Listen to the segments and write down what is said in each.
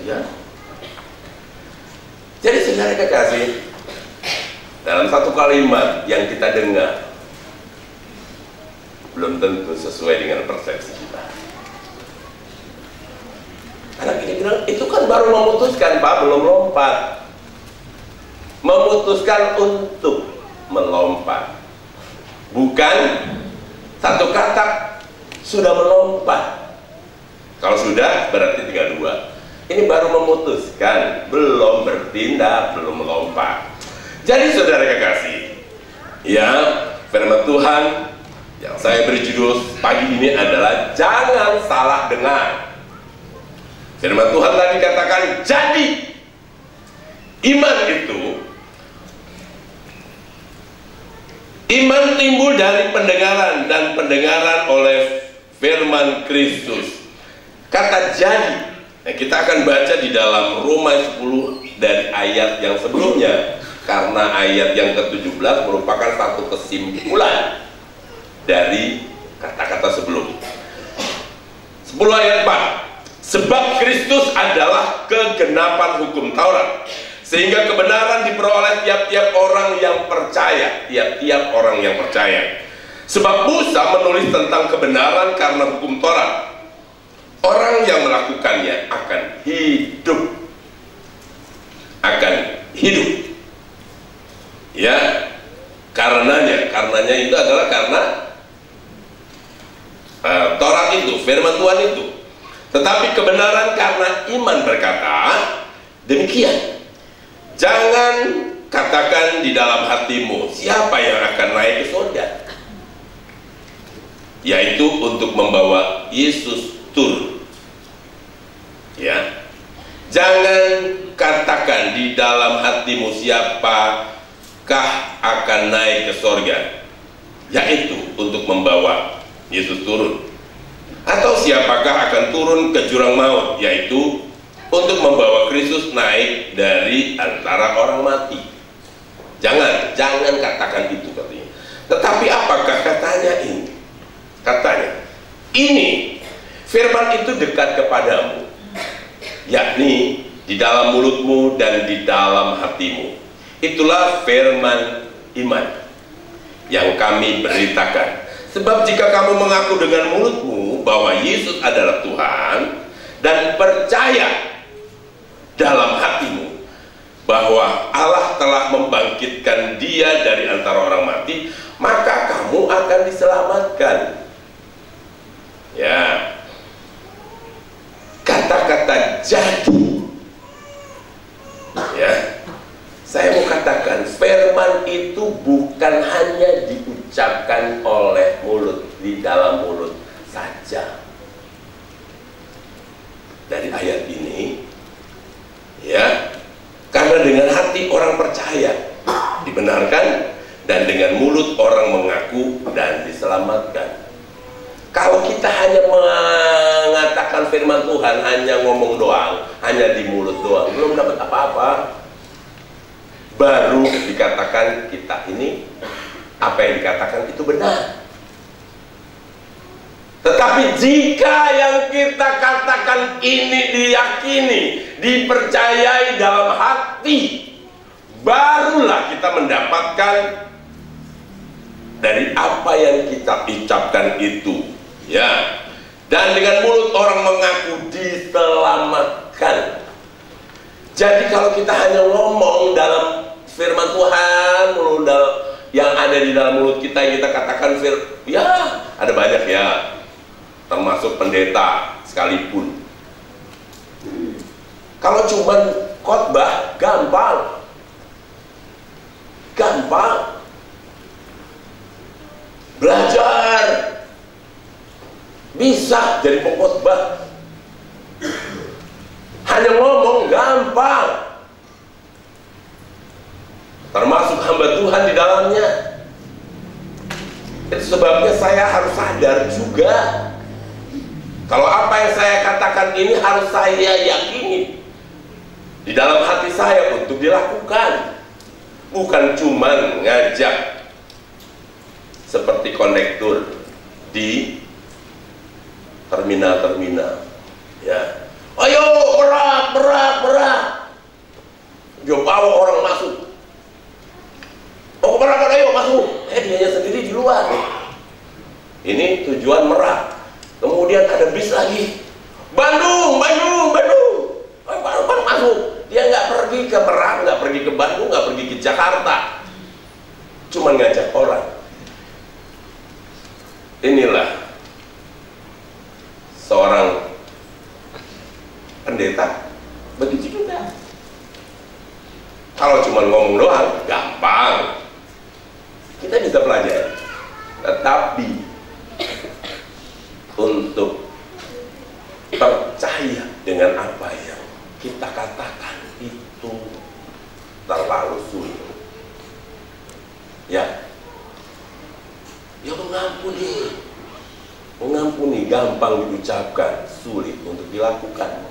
Ya. Jadi saudara kekasih, dalam satu kalimat yang kita dengar belum tentu sesuai dengan persepsi kita. Anak ini bilang, itu kan baru memutuskan, Pak, belum lompat. Memutuskan untuk melompat, bukan satu kata sudah melompat. Kalau sudah berarti tinggal dua. Ini baru memutuskan, belum bertindak, belum melompat. Jadi saudara kekasih, ya, firman Tuhan yang saya beri judul pagi ini adalah jangan salah dengar. Firman Tuhan tadi katakan, jadi iman itu, iman timbul dari pendengaran, dan pendengaran oleh firman Kristus. Kata jadi, nah, kita akan baca di dalam Roma 10 dari ayat yang sebelumnya, karena ayat yang ke-17 merupakan satu kesimpulan dari kata-kata sebelum. 10 ayat 4. Sebab Kristus adalah kegenapan hukum Taurat, sehingga kebenaran diperoleh tiap-tiap orang yang percaya. Tiap-tiap orang yang percaya. Sebab Musa menulis tentang kebenaran karena hukum Taurat. Orang yang melakukannya akan hidup. Akan hidup. Ya, karenanya itu adalah karena Taurat itu, firman Tuhan itu. Tetapi kebenaran karena iman berkata demikian. Jangan katakan di dalam hatimu, siapa yang akan naik ke surga? Yaitu untuk membawa Yesus turun. Ya. Jangan katakan di dalam hatimu, siapakah akan naik ke surga? Yaitu untuk membawa Yesus turun. Atau siapakah akan turun ke jurang maut, yaitu untuk membawa Kristus naik dari antara orang mati. Jangan katakan itu katanya. Tetapi apakah katanya ini? Katanya, ini firman itu dekat kepadamu, yakni di dalam mulutmu dan di dalam hatimu. Itulah firman iman yang kami beritakan. Sebab jika kamu mengaku dengan mulutmu bahwa Yesus adalah Tuhan, dan percaya dalam hatimu bahwa Allah telah membangkitkan dia dari antara orang mati, maka kamu akan diselamatkan. Ya, kata-kata jadi, ya, saya mau katakan firman itu bukan hanya diucapkan oleh mulut, di dalam mulut saja. Dari ayat ini, ya, karena dengan hati orang percaya dibenarkan, dan dengan mulut orang mengaku dan diselamatkan. Kalau kita hanya mengatakan firman Tuhan, hanya ngomong doang, hanya di mulut doang, belum dapat apa-apa. Baru dikatakan kita ini, apa yang dikatakan itu benar. Tetapi jika yang kita katakan ini diyakini, dipercayai dalam hati, barulah kita mendapatkan dari apa yang kita ucapkan itu, ya. Dan dengan mulut orang mengaku diselamatkan. Jadi kalau kita hanya ngomong dalam firman Tuhan, yang ada di dalam mulut kita, yang kita katakan ya, ada banyak ya, termasuk pendeta sekalipun. Kalau cuma khotbah, gampang, belajar, bisa jadi pengkhotbah. Hanya ngomong gampang, termasuk hamba Tuhan di dalamnya. Itu sebabnya saya harus sadar juga, kalau apa yang saya katakan ini harus saya yakini di dalam hati saya untuk dilakukan. Bukan cuma ngajak seperti kondektur di terminal-terminal, ya. Ayo berat, tujuan Merak. Kemudian ada bis lagi, Bandung. Baru masuk. Dia nggak pergi ke Merak, nggak pergi ke Bandung, nggak pergi ke Jakarta. Cuma ngajak orang. Inilah seorang pendeta begitu juga. Kalau cuma ngomong doang, gampang. Kita bisa pelajari. Tetapi untuk percaya dengan apa yang kita katakan itu terlalu sulit. Ya mengampuni gampang diucapkan, sulit untuk dilakukan.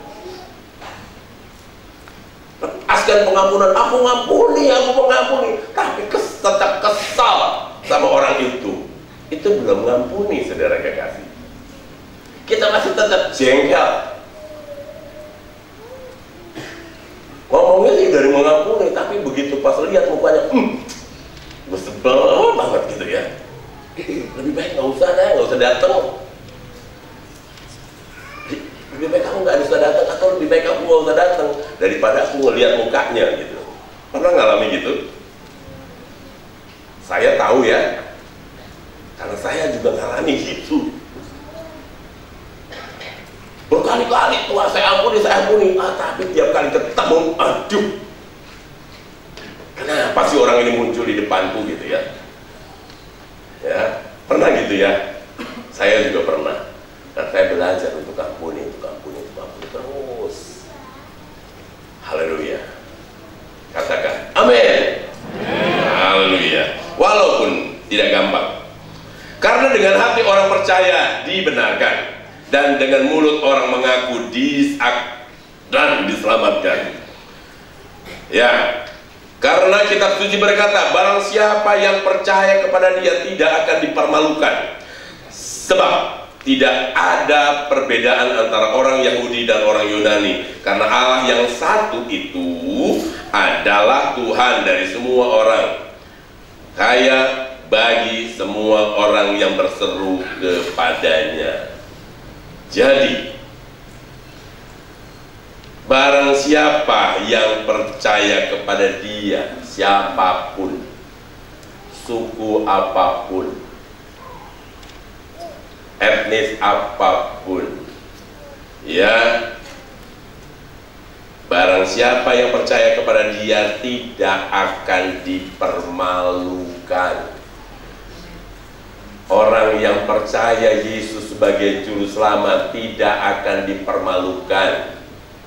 Lepaskan pengampunan, aku mengampuni, tapi tetap kesal sama orang itu belum mengampuni, saudara kekasih. Kita masih tetap jengkel. Ngomongnya sih dari mengampuni, tapi begitu pas lihat mukanya, gue sebel banget gitu ya. Lebih baik nggak usah datang. Lebih baik kamu nggak bisa datang, atau lebih baik kamu nggak usah datang daripada aku ngelihat mukanya gitu. Pernah ngalami gitu? Saya tahu ya, karena saya juga ngalami gitu. Berkali-kali tuh saya ampuni, tapi tiap kali ketemu, aduh, kenapa sih orang ini muncul di depanku gitu ya? Ya, pernah gitu ya? Saya juga pernah. Dan saya belajar untuk ampuni terus. Haleluya. Katakan, amin. Haleluya. Walaupun tidak gampang. Karena dengan hati orang percaya dibenarkan, dan dengan mulut orang mengaku dan diselamatkan. Ya, karena kitab suci berkata, barang siapa yang percaya kepada Dia tidak akan dipermalukan. Sebab tidak ada perbedaan antara orang Yahudi dan orang Yunani, karena Allah yang satu itu adalah Tuhan dari semua orang, kaya bagi semua orang yang berseru kepadanya. Jadi barang siapa yang percaya kepada Dia, siapapun, suku apapun, etnis apapun, ya, barang siapa yang percaya kepada Dia tidak akan dipermalukan. Orang yang percaya Yesus sebagai juru selamat tidak akan dipermalukan.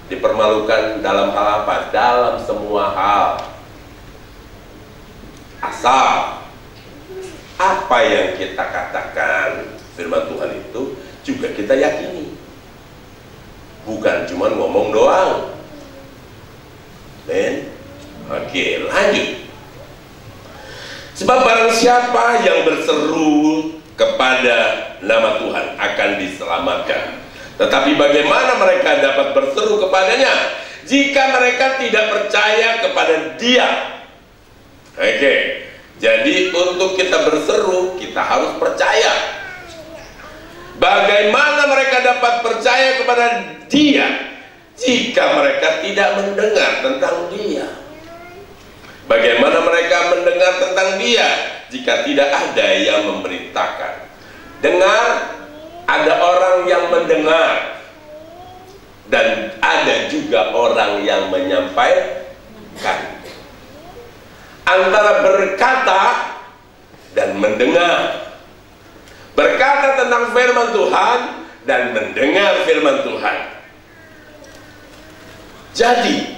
Dipermalukan dalam hal apa? Dalam semua hal. Asal apa yang kita katakan firman Tuhan itu juga kita yakini, bukan cuma ngomong doang. Oke, lanjut. Sebab barang siapa yang berseru kepada nama Tuhan akan diselamatkan. Tetapi bagaimana mereka dapat berseru kepadanya jika mereka tidak percaya kepada Dia? Oke, jadi untuk kita berseru, kita harus percaya. Bagaimana mereka dapat percaya kepada Dia jika mereka tidak mendengar tentang Dia? Bagaimana mereka mendengar tentang Dia jika tidak ada yang memberitakan? Dengar, ada orang yang mendengar, dan ada juga orang yang menyampaikan. Antara berkata dan mendengar, berkata tentang firman Tuhan dan mendengar firman Tuhan. Jadi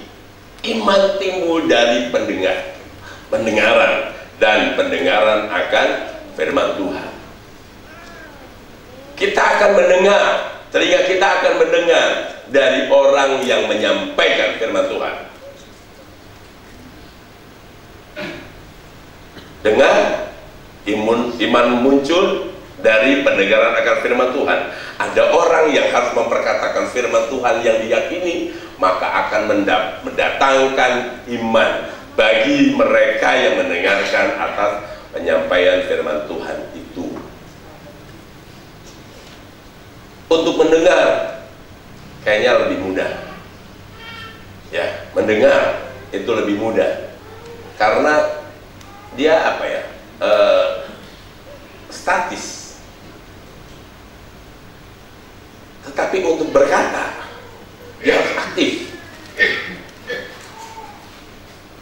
iman timbul dari pendengaran, dan pendengaran akan firman Tuhan. Kita akan mendengar, telinga kita akan mendengar dari orang yang menyampaikan firman Tuhan. Dengar, iman muncul dari pendengaran akan firman Tuhan. Ada orang yang harus memperkatakan firman Tuhan yang diyakini, maka akan mendatangkan iman bagi mereka yang mendengarkan atas penyampaian firman Tuhan itu. untuk mendengar kayaknya lebih mudah. Ya, mendengar itu lebih mudah karena dia apa ya? Statis. Tetapi untuk berkata dia harus aktif.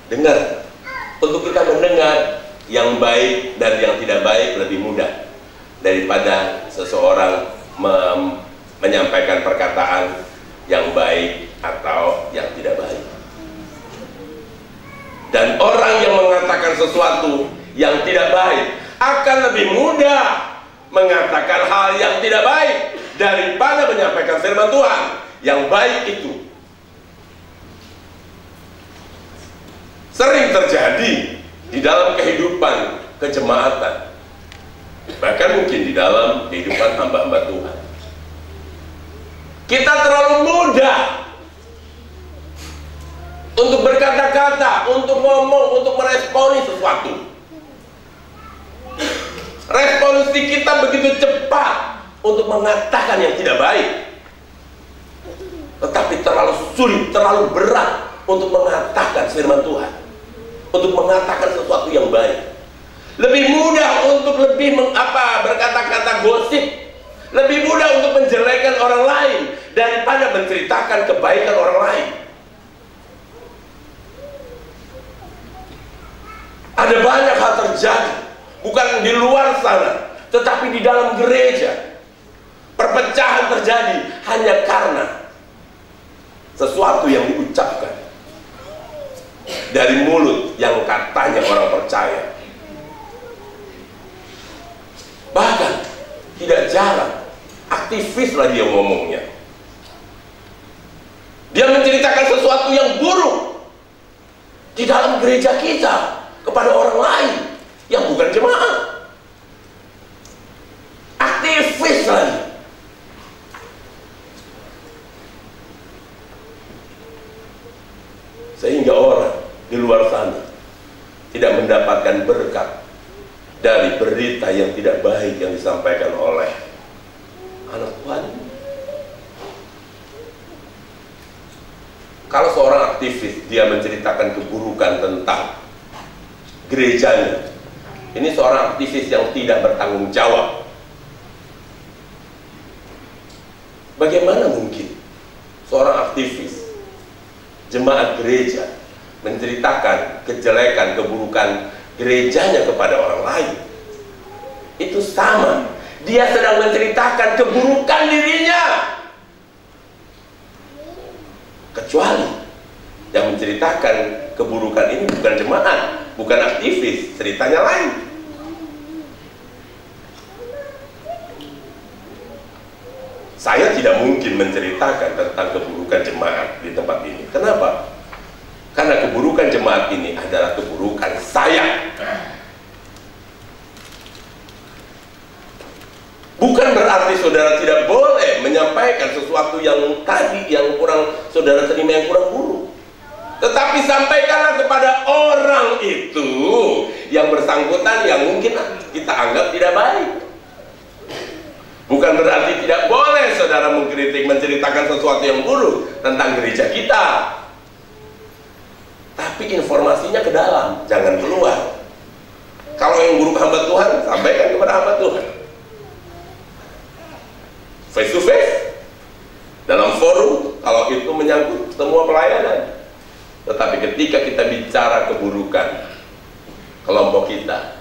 Dengar. Untuk kita mendengar yang baik dan yang tidak baik lebih mudah daripada seseorang menyampaikan perkataan yang baik atau yang tidak baik. Dan orang yang mengatakan sesuatu yang tidak baik akan lebih mudah mengatakan hal yang tidak baik daripada menyampaikan firman Tuhan yang baik itu. Sering terjadi di dalam kehidupan kejemaatan, bahkan mungkin di dalam kehidupan hamba-hamba Tuhan. Kita terlalu mudah untuk berkata-kata, untuk ngomong, untuk meresponi sesuatu. Responsi kita begitu cepat untuk mengatakan yang tidak baik, tetapi terlalu sulit, terlalu berat untuk mengatakan firman Tuhan, untuk mengatakan sesuatu yang baik. Lebih mudah untuk berkata-kata gosip, lebih mudah untuk menjelekkan orang lain daripada menceritakan kebaikan orang lain. Ada banyak hal terjadi, bukan di luar sana, tetapi di dalam gereja. Perpecahan terjadi hanya karena sesuatu yang diucapkan dari mulut yang katanya orang percaya. Bahkan tidak jarang aktivis lah dia ngomongnya. Dia menceritakan sesuatu yang buruk di dalam gereja kita kepada orang lain yang bukan jemaat. Aktivis lagi. Sehingga orang di luar sana tidak mendapatkan berkat dari berita yang tidak baik yang disampaikan oleh anak Tuhan. Kalau seorang aktivis dia menceritakan keburukan tentang gerejanya, ini seorang aktivis yang tidak bertanggung jawab. Bagaimana mungkin seorang aktivis jemaat gereja menceritakan kejelekan, keburukan gerejanya kepada orang lain? Itu sama, dia sedang menceritakan keburukan dirinya. Kecuali yang menceritakan keburukan ini bukan jemaat, bukan aktivis, ceritanya lain. Saya tidak mungkin menceritakan tentang keburukan jemaat di tempat ini. Kenapa? Karena keburukan jemaat ini adalah keburukan saya. Bukan berarti saudara tidak boleh menyampaikan sesuatu yang tadi yang kurang saudara terima, yang kurang buruk. Tetapi sampaikanlah kepada orang itu yang bersangkutan yang mungkin kita anggap tidak baik. Bukan berarti tidak boleh saudara mengkritik, menceritakan sesuatu yang buruk tentang gereja kita. Tapi informasinya ke dalam, jangan keluar. Kalau yang buruk hamba Tuhan, sampaikan kepada hamba Tuhan. Face to face, dalam forum, kalau itu menyangkut semua pelayanan. Tetapi ketika kita bicara keburukan kelompok kita,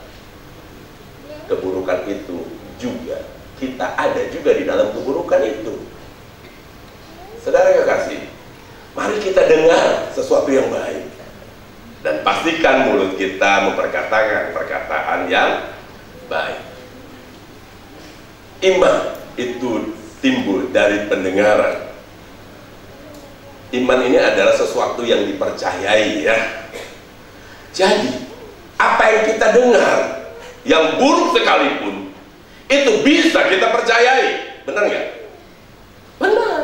keburukan itu juga kita ada juga di dalam keburukan itu. Saudara kekasih, mari kita dengar sesuatu yang baik dan pastikan mulut kita memperkatakan perkataan yang baik. Iman itu timbul dari pendengaran. Iman ini adalah sesuatu yang dipercayai, ya. Jadi apa yang kita dengar yang buruk sekalipun itu bisa kita percayai, benar nggak? Benar.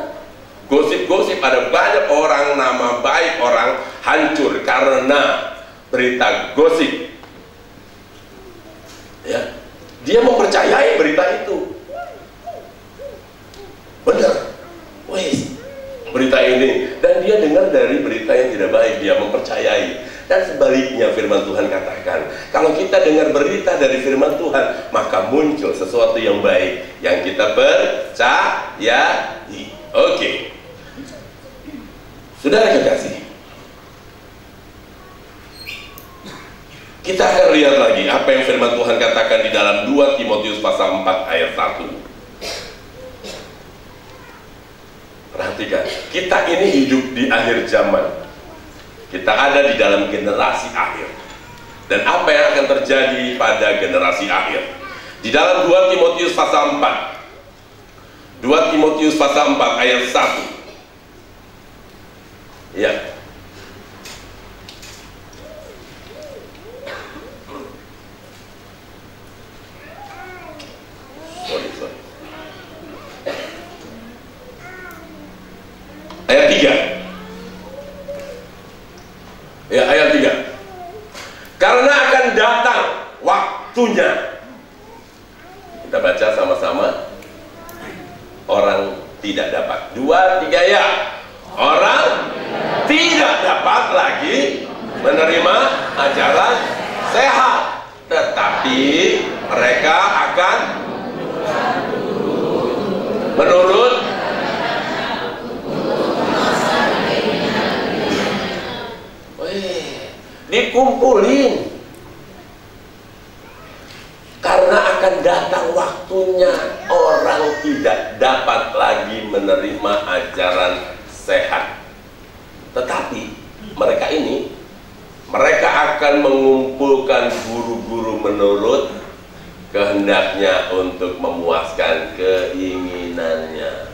Gosip-gosip, ada banyak orang nama baik orang hancur karena berita gosip. Ya, dia mempercayai berita itu. benar, wes berita ini, dan dia dengar dari berita yang tidak baik, dia mempercayai. Dan sebaliknya firman Tuhan katakan, kalau kita dengar berita dari firman Tuhan, maka muncul sesuatu yang baik yang kita percayai. Oke. Saudara kekasih, kita akan lihat lagi apa yang firman Tuhan katakan di dalam 2 Timotius pasal 4 ayat 1. Perhatikan, kita ini hidup di akhir zaman. Kita ada di dalam generasi akhir. Dan apa yang akan terjadi pada generasi akhir? Di dalam 2 Timotius pasal 4. 2 Timotius pasal 4 ayat 1. Ya. Sorry. Ayat 3. Ya, ayat 3. Karena akan datang waktunya. Kita baca sama-sama. Orang tidak dapat. 2, 3 ya. Orang tidak dapat lagi menerima ajaran sehat, tetapi mereka akan menurut dikumpulin, karena akan datang waktunya orang tidak dapat lagi menerima ajaran sehat, tetapi mereka akan mengumpulkan guru-guru menurut kehendaknya untuk memuaskan keinginannya.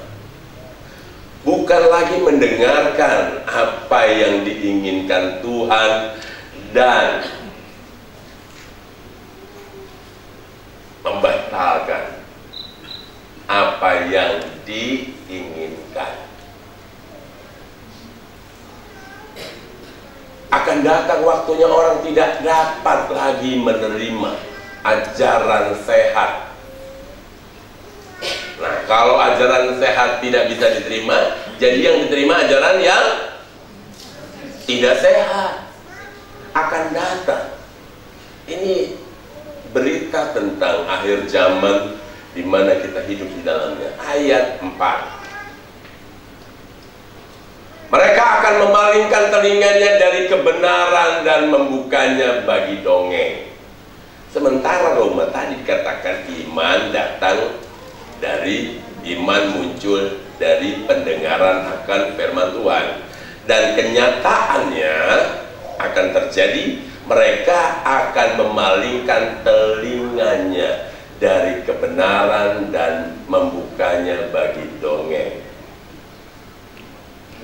Bukan lagi mendengarkan apa yang diinginkan Tuhan dan membatalkan apa yang diinginkan. Akan datang waktunya orang tidak dapat lagi menerima ajaran sehat. Nah, kalau ajaran sehat tidak bisa diterima, jadi yang diterima ajaran yang tidak sehat. Akan datang. Ini berita tentang akhir zaman di mana kita hidup di dalamnya. Ayat 4. Mereka akan memalingkan telinganya dari kebenaran dan membukanya bagi dongeng. Sementara Roma tadi dikatakan iman datang dari iman, muncul dari pendengaran akan firman Tuhan. Dan kenyataannya akan terjadi, mereka akan memalingkan telinganya dari kebenaran dan membukanya bagi dongeng.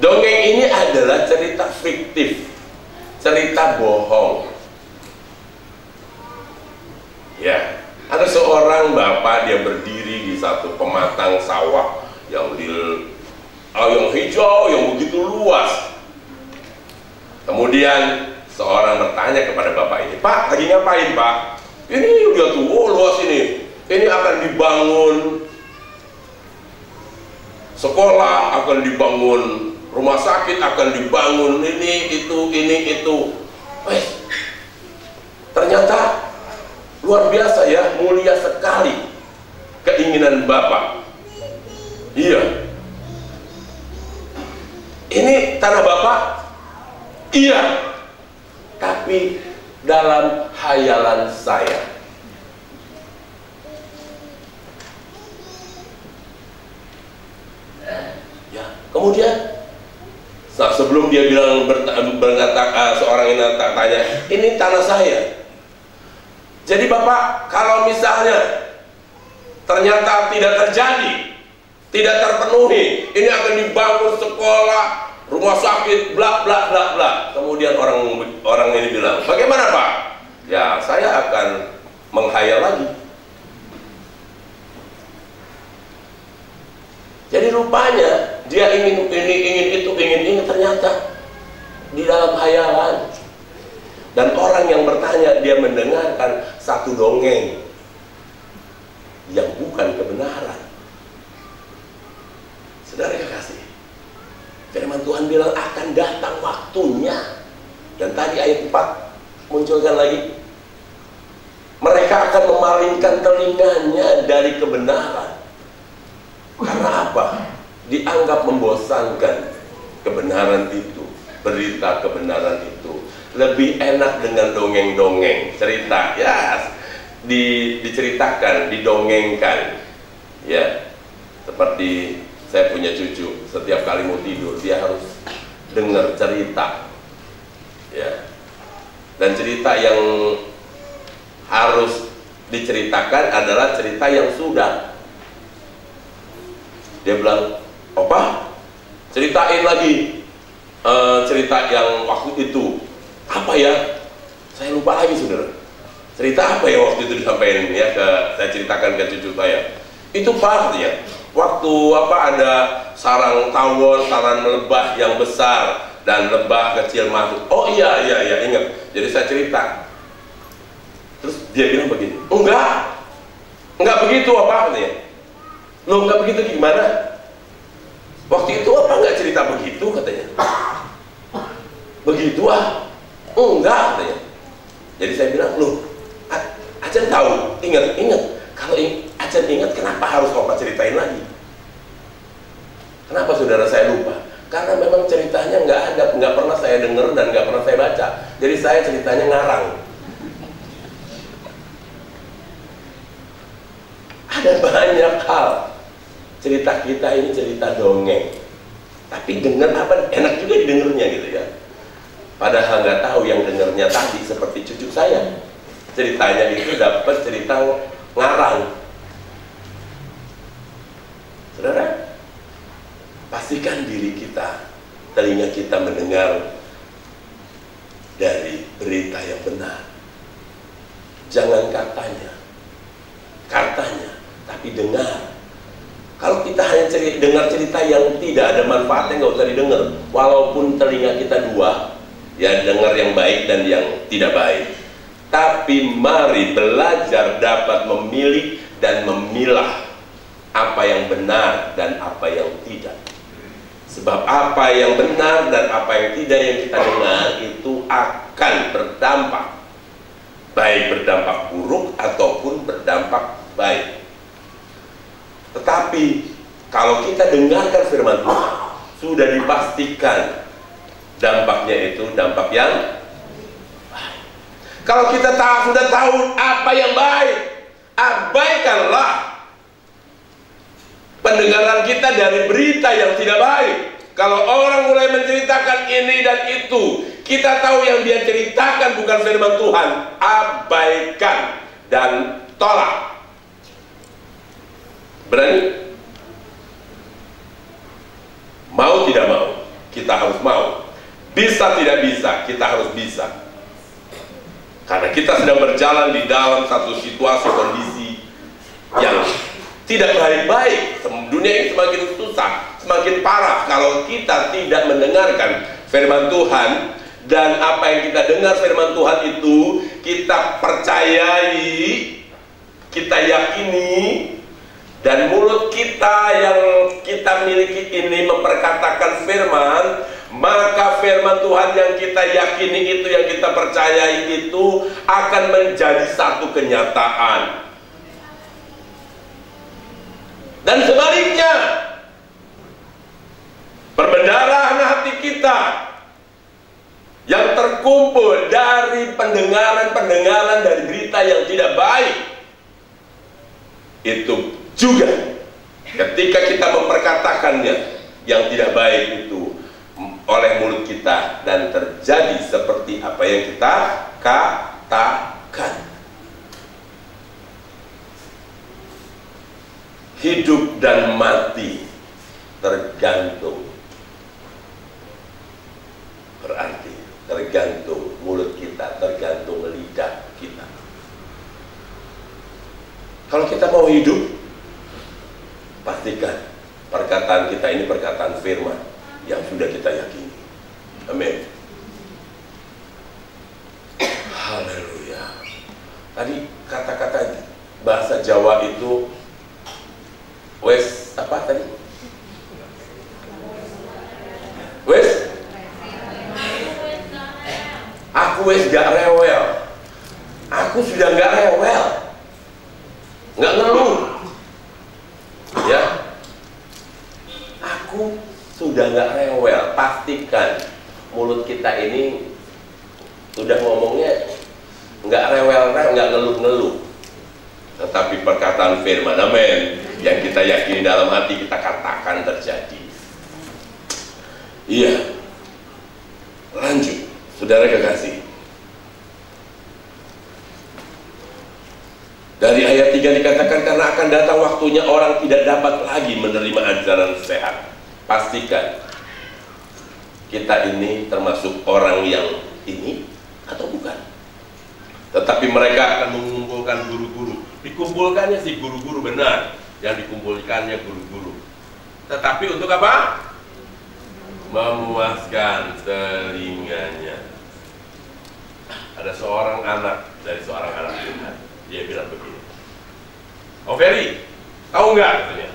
Dongeng ini adalah cerita fiktif, cerita bohong. Ya, ada seorang bapak, dia berdiri di satu pematang sawah yang hijau, yang begitu luas. Kemudian seorang bertanya kepada bapak ini, "Pak, lagi ngapain, Pak?" "Ini udah tuh, luas ini. Ini akan dibangun sekolah, akan dibangun rumah sakit, akan dibangun ini itu." Ternyata luar biasa ya, mulia sekali keinginan bapak. Iya. Ini tanah bapak? Iya. Tapi dalam hayalan saya. Ya, kemudian sebelum dia bilang seorang ini tanya, "Ini tanah saya." Jadi Bapak, kalau misalnya ternyata tidak terjadi, tidak terpenuhi, ini akan dibangun sekolah, rumah sakit, bla bla bla bla. Kemudian orang ini bilang, "Bagaimana Pak?" "Ya, saya akan menghayal lagi." Jadi rupanya dia ingin ini, ingin itu, ingin ini, ternyata di dalam hayalan. Dan orang yang bertanya, dia mendengarkan satu dongeng yang bukan kebenaran. Saudara kekasih, firman Tuhan bilang akan datang waktunya. Dan tadi ayat 4 munculkan lagi, mereka akan memalingkan telinganya dari kebenaran. Karena apa? Dianggap membosankan kebenaran itu, berita kebenaran itu. Lebih enak dengan dongeng-dongeng, cerita, ya, diceritakan, didongengkan. Ya, seperti saya punya cucu, setiap kali mau tidur dia harus dengar cerita. Ya. Dan cerita yang harus diceritakan adalah cerita yang sudah. Dia bilang, "Opa, ceritain lagi cerita yang waktu itu." Apa ya? Saya lupa lagi, saudara. Cerita apa ya waktu itu disampaikan ya saya ceritakan ke cucu saya. Itu Pak ya. Waktu ada sarang tawon, sarang lebah yang besar dan lebah kecil masuk. Oh iya ingat. Jadi saya cerita. Terus dia bilang begini, enggak begitu apa katanya. Loh, enggak begitu gimana? Waktu itu apa enggak cerita begitu katanya? Begitu enggak katanya. Jadi saya bilang, loh, Acan tahu, ingat. Kalau Acan ingat, kenapa harus Opa ceritain lagi? Kenapa saudara saya lupa? Karena memang ceritanya nggak pernah saya dengar dan nggak pernah saya baca. Jadi saya ceritanya ngarang. Ada banyak hal. Cerita kita ini cerita dongeng. Tapi dengar apa? Enak juga didengarnya gitu ya. Padahal nggak tahu yang dengarnya tadi seperti cucu saya. Ceritanya itu dapat cerita ngarang. Saudara, pastikan diri kita, telinga kita mendengar dari berita yang benar. Jangan katanya, tapi dengar. Kalau kita hanya dengar cerita yang tidak ada manfaatnya, nggak usah didengar. Walaupun telinga kita dua, ya dengar yang baik dan yang tidak baik. Tapi mari belajar dapat memilih dan memilah apa yang benar dan apa yang tidak. Sebab apa yang benar dan apa yang tidak yang kita dengar itu akan berdampak, baik berdampak buruk ataupun berdampak baik. Tetapi kalau kita dengarkan firman Tuhan, sudah dipastikan dampaknya itu dampak yang baik. Kalau kita sudah tahu apa yang baik, abaikanlah pendengaran kita dari berita yang tidak baik. Kalau orang mulai menceritakan ini dan itu, kita tahu yang dia ceritakan bukan firman Tuhan, abaikan dan tolak. Berani? Mau tidak mau, kita harus mau. Bisa tidak bisa, kita harus bisa. Karena kita sedang berjalan di dalam satu situasi kondisi yang tidak baik-baik. Dunia ini semakin susah, semakin parah kalau kita tidak mendengarkan firman Tuhan. Dan apa yang kita dengar firman Tuhan itu kita percayai, kita yakini, dan mulut kita yang kita miliki ini memperkatakan firman, maka firman Tuhan yang kita yakini itu, yang kita percayai itu akan menjadi satu kenyataan. Dan sebaliknya, perbendaharaan hati kita yang terkumpul dari pendengaran dari berita yang tidak baik, itu juga ketika kita memperkatakannya yang tidak baik itu oleh mulut kita, dan terjadi seperti apa yang kita katakan. Hidup dan mati tergantung, berarti tergantung mulut kita, tergantung lidah kita. Kalau kita mau hidup, pastikan perkataan kita ini perkataan firman yang sudah kita yakini. Amin. Haleluya. Tadi kata-kata bahasa Jawa itu wes apa tadi? aku wes gak rewel. Aku sudah gak rewel, gak ngeluh. Ya, aku sudah gak rewel. Pastikan mulut kita ini sudah ngomongnya gak rewel, gak ngeluh-ngeluh. Tetapi perkataan firman, amin, yang kita yakini dalam hati kita katakan terjadi. Iya. Lanjut, saudara kekasih. Dari ayat 3 dikatakan, karena akan datang waktunya orang tidak dapat lagi menerima ajaran sehat. Pastikan kita ini termasuk orang yang ini atau bukan. Tetapi mereka akan mengumpulkan guru-guru. Dikumpulkannya si guru-guru, benar. Yang dikumpulkannya guru-guru. Tetapi untuk apa? Memuaskan telinganya. Ada seorang anak dari seorang anak Tuhan, dia bilang begini, "Oh Ferry, tahu nggak?" katanya.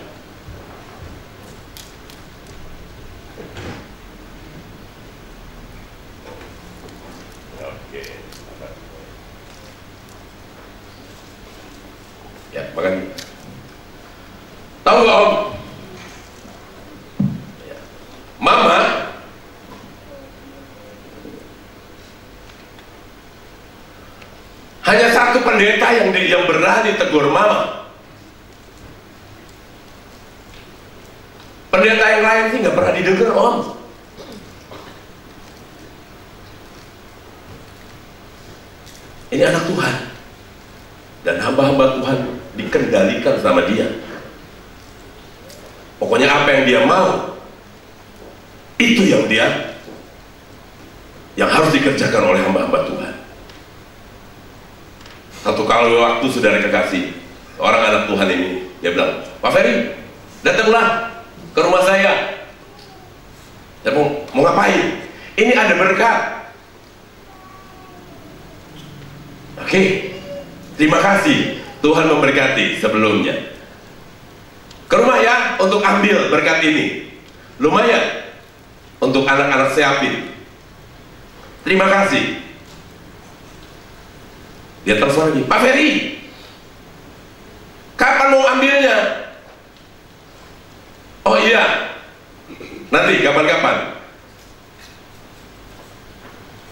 Oke. Ya, makanya. Tahu nggak Om? Mama hanya satu pendeta yang berani tegur Mama. Pendeta yang lain sih nggak pernah didengar Om. Ini anak Tuhan dan hamba-hamba Tuhan dikendalikan sama dia. Pokoknya apa yang dia mau, itu yang harus dikerjakan oleh hamba-hamba Tuhan. Satu kali waktu, saudara kekasih, orang anak Tuhan ini, dia bilang, "Pak Ferry, datanglah ke rumah saya. Saya mau ngapain? Ini ada berkat." Oke, terima kasih, Tuhan memberkati sebelumnya. Ke rumah ya, untuk ambil berkat ini. Lumayan untuk anak-anak siapin. Terima kasih. Dia telepon lagi, "Pak Ferry, kapan mau ambilnya?" "Oh iya, nanti kapan-kapan."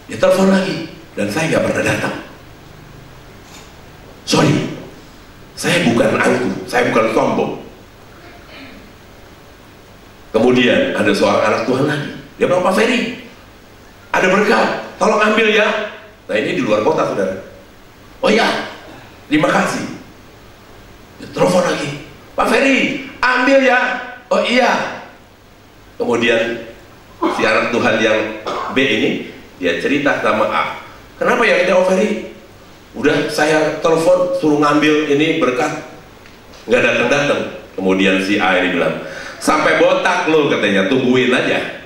Dia telepon lagi dan saya nggak pernah datang. Sorry, saya bukan angkuh, saya bukan sombong. Kemudian ada seorang anak Tuhan lagi, dia bilang, "Pak Ferry, ada berkat, tolong ambil ya." Nah ini di luar kota, saudara. "Oh ya, terima kasih." Dia telepon lagi, "Pak Ferry, ambil ya." "Oh iya." Kemudian si anak Tuhan yang B ini, dia cerita sama A, "Kenapa ya kita, Om Ferry? Udah saya telepon suruh ngambil ini berkat, nggak datang-datang." Kemudian si A ini bilang, "Sampai botak lo," katanya, "tungguin aja,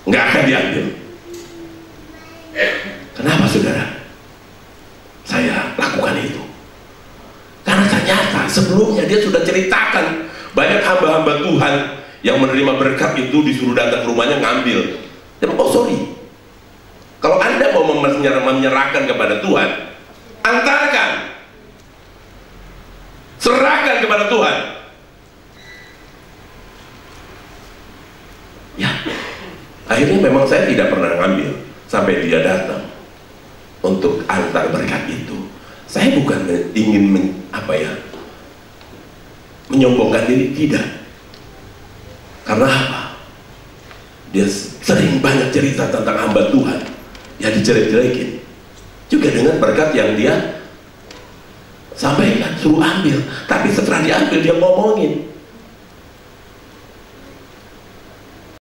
nggak akan diambil." Kenapa saudara saya lakukan itu? Karena ternyata sebelumnya dia sudah ceritakan banyak hamba-hamba Tuhan yang menerima berkat itu disuruh datang ke rumahnya ngambil. Dia bilang, "Oh sorry, kalau Anda mau menyerahkan kepada Tuhan, antarkan, serahkan kepada Tuhan." Ya, akhirnya memang saya tidak pernah ngambil sampai dia datang untuk antar berkat itu. Saya bukan ingin menyombongkan diri, tidak. Karena apa? Dia sering banyak cerita tentang hamba Tuhan yang dijelek-jelekin, juga dengan berkat yang dia sampaikan, suruh ambil. Tapi setelah diambil dia ngomongin,